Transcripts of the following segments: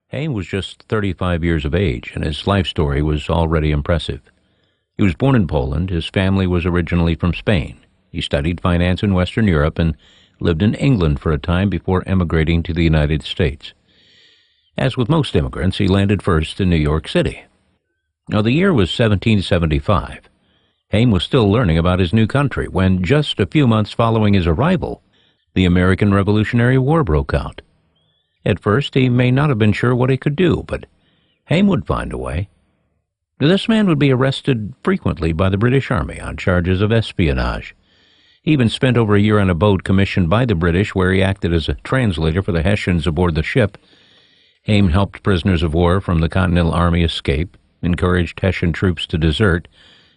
Haim was just 35 years of age, and his life story was already impressive. He was born in Poland. His family was originally from Spain. He studied finance in Western Europe and lived in England for a time before emigrating to the United States. As with most immigrants, he landed first in New York City. Now, the year was 1775. Haim was still learning about his new country when, just a few months following his arrival, the American Revolutionary War broke out. At first, he may not have been sure what he could do, but Haim would find a way. This man would be arrested frequently by the British Army on charges of espionage. He even spent over a year on a boat commissioned by the British where he acted as a translator for the Hessians aboard the ship. Haim helped prisoners of war from the Continental Army escape, encouraged Hessian troops to desert,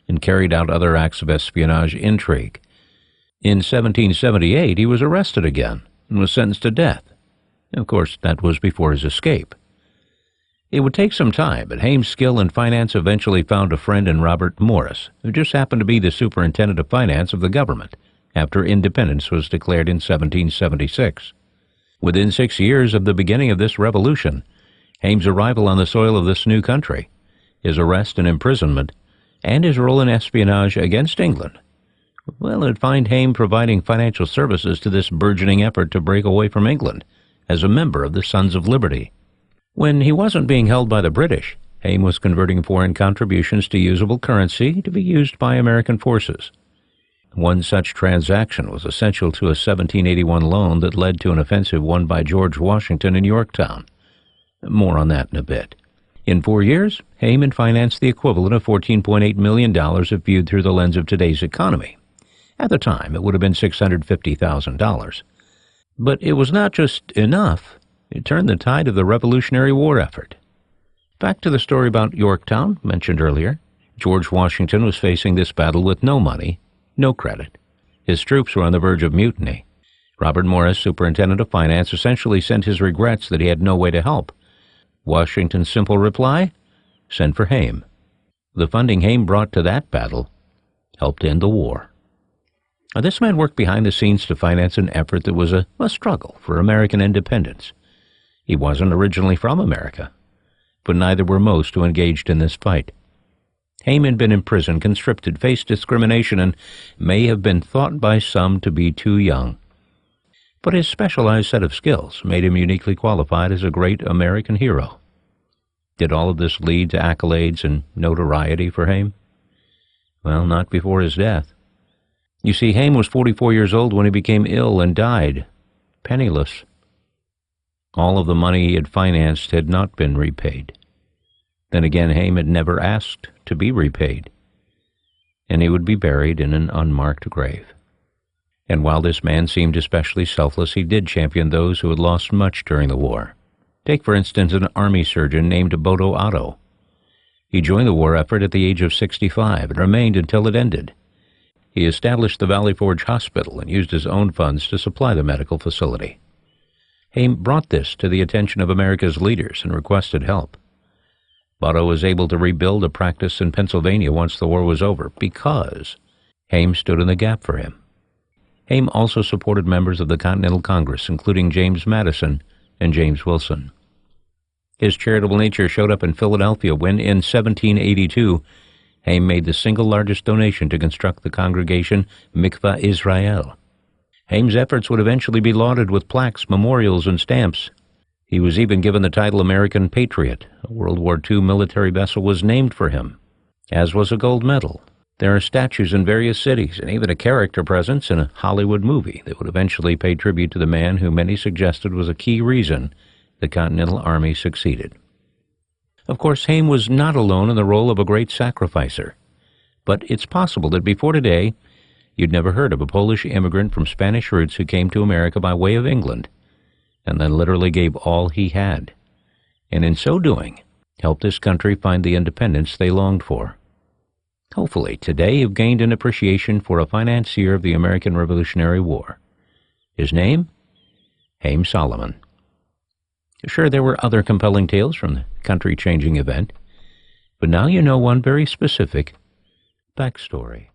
and carried out other acts of espionage intrigue. In 1778, he was arrested again and was sentenced to death. Of course, that was before his escape. It would take some time, but Haim's skill in finance eventually found a friend in Robert Morris, who just happened to be the superintendent of finance of the government after independence was declared in 1776. Within 6 years of the beginning of this revolution, Haim's arrival on the soil of this new country, his arrest and imprisonment, and his role in espionage against England, well, it'd find Haim providing financial services to this burgeoning effort to break away from England as a member of the Sons of Liberty. When he wasn't being held by the British, Haim was converting foreign contributions to usable currency to be used by American forces. One such transaction was essential to a 1781 loan that led to an offensive won by George Washington in Yorktown. More on that in a bit. In 4 years, Haim had financed the equivalent of $14.8 million if viewed through the lens of today's economy. At the time, it would have been $650,000. But it was not just enough. It turned the tide of the Revolutionary War effort. Back to the story about Yorktown, mentioned earlier. George Washington was facing this battle with no money, no credit. His troops were on the verge of mutiny. Robert Morris, superintendent of finance, essentially sent his regrets that he had no way to help. Washington's simple reply? Send for Haim. The funding Haim brought to that battle helped end the war. Now, this man worked behind the scenes to finance an effort that was a struggle for American independence. He wasn't originally from America, but neither were most who engaged in this fight. Haim had been in prison, conscripted, faced discrimination, and may have been thought by some to be too young. But his specialized set of skills made him uniquely qualified as a great American hero. Did all of this lead to accolades and notoriety for Haim? Well, not before his death. You see, Haim was 44 years old when he became ill and died, penniless. All of the money he had financed had not been repaid. Then again, Haim had never asked to be repaid, and he would be buried in an unmarked grave. And while this man seemed especially selfless, he did champion those who had lost much during the war. Take, for instance, an army surgeon named Bodo Otto. He joined the war effort at the age of 65 and remained until it ended. He established the Valley Forge Hospital and used his own funds to supply the medical facility. Haim brought this to the attention of America's leaders and requested help. Bodo was able to rebuild a practice in Pennsylvania once the war was over because Haim stood in the gap for him. Haim also supported members of the Continental Congress, including James Madison and James Wilson. His charitable nature showed up in Philadelphia when, in 1782, Haim made the single largest donation to construct the congregation Mikvah Israel. Haim's efforts would eventually be lauded with plaques, memorials, and stamps. He was even given the title American Patriot. A World War II military vessel was named for him, as was a gold medal. There are statues in various cities and even a character presence in a Hollywood movie that would eventually pay tribute to the man who many suggested was a key reason the Continental Army succeeded. Of course, Haim was not alone in the role of a great sacrificer, but it's possible that before today, you'd never heard of a Polish immigrant from Spanish roots who came to America by way of England and then literally gave all he had, and in so doing, helped this country find the independence they longed for. Hopefully, today you've gained an appreciation for a financier of the American Revolutionary War. His name? Haim Salomon. Sure, there were other compelling tales from the country-changing event, but now you know one very specific backstory.